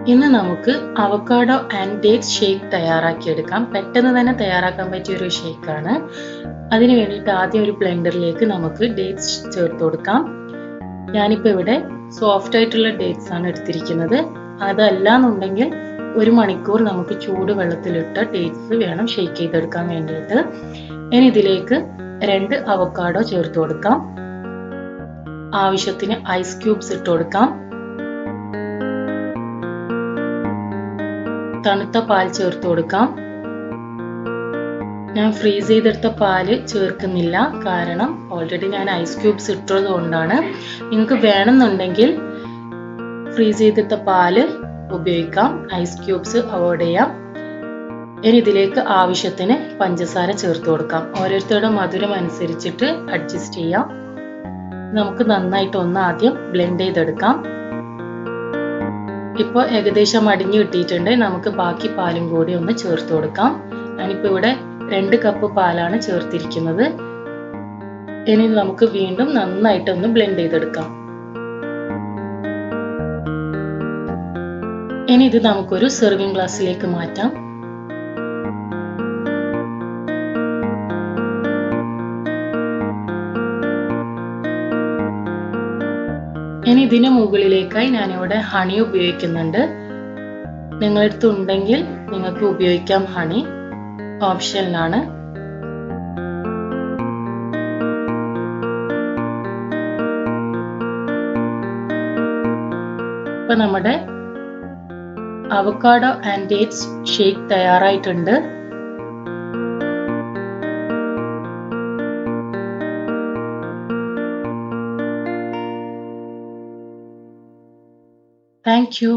ഇന്ന് നമുക്ക് avocado and dates shake തയ്യാറാക്കിയെടുക്കാം. പെട്ടെന്ന് തന്നെ തയ്യാറാക്കാൻ പറ്റിയ ഒരു ഷേക്കാണ്. അതിന് വേണ്ടിയിട്ട് ആദ്യം ഒരു ബ്ലെൻഡറിലേക്ക് നമുക്ക് ഡേറ്റ്സ് ചേർത്ത് കൊടുക്കാം. ഞാനിപ്പോൾ ഇവിടെ സോഫ്റ്റ് ആയിട്ടുള്ള ഡേറ്റ്സ് ആണ് എടുത്തിരിക്കുന്നത്. അതല്ല എന്നുണ്ടെങ്കിൽ 1 മണിക്കൂർ നമുക്ക് ചൂട് വെള്ളത്തിലിട്ട ഡേറ്റ്സ് വേണം ഷേക്ക് ചെയ്തെടുക്കാൻ വേണ്ടിയിട്ട്. ഇനി ഇതിലേക്ക് 2 അവക്കാഡോ ചേർത്ത് കൊടുക്കാം. ആവശ്യത്തിന് ഐസ് ക്യൂബ്സ് ഇട്ട് കൊടുക്കാം. തണുത്ത പാൽ ചേർത്ത് കൊടുക്കാം. ഞാൻ ഫ്രീസ് ചെയ്തെടുത്ത പാല് ചേർക്കുന്നില്ല, കാരണം ഓൾറെഡി ഞാൻ ഐസ് ക്യൂബ്സ് ഇട്ടത് കൊണ്ടാണ്. നിങ്ങൾക്ക് വേണമെന്നുണ്ടെങ്കിൽ ഫ്രീസ് ചെയ്തെടുത്ത പാല് ഉപയോഗിക്കാം, ഐസ് ക്യൂബ്സ് അവോയ്ഡ് ചെയ്യാം. ഇനി ഇതിലേക്ക് ആവശ്യത്തിന് പഞ്ചസാര ചേർത്ത് കൊടുക്കാം. ഓരോരുത്തരുടെ മധുരം അനുസരിച്ചിട്ട് അഡ്ജസ്റ്റ് ചെയ്യാം. നമുക്ക് നന്നായിട്ട് ഒന്ന് ആദ്യം ബ്ലെൻഡ് ചെയ്തെടുക്കാം. ഇപ്പോൾ ഏകദേശം അടിഞ്ഞു കിട്ടിയിട്ടുണ്ട്. നമുക്ക് ബാക്കി പാലും കൂടി ഒന്ന് ചേർത്ത് കൊടുക്കാം. ഞാനിപ്പോൾ ഇവിടെ 2 കപ്പ് പാലാണ് ചേർത്തിരിക്കുന്നത്. ഇനി നമുക്ക് വീണ്ടും നന്നായിട്ടൊന്ന് ബ്ലെൻഡ് ചെയ്തെടുക്കാം. ഇനി ഇത് നമുക്കൊരു സെർവിങ് ഗ്ലാസ്സിലേക്ക് മാറ്റാം. ഇനി ഇതിന് മുകളിലേക്കായി ഞാനിവിടെ ഹണി ഉപയോഗിക്കുന്നുണ്ട്. നിങ്ങളുടെ അടുത്ത് ഉണ്ടെങ്കിൽ നിങ്ങൾക്ക് ഉപയോഗിക്കാം. ഹണി ഓപ്ഷനിലാണ്. ഇപ്പൊ നമ്മുടെ അവക്കാഡോ ആൻഡ് ഡേറ്റ്സ് ഷേക്ക് തയ്യാറായിട്ടുണ്ട്. Thank you.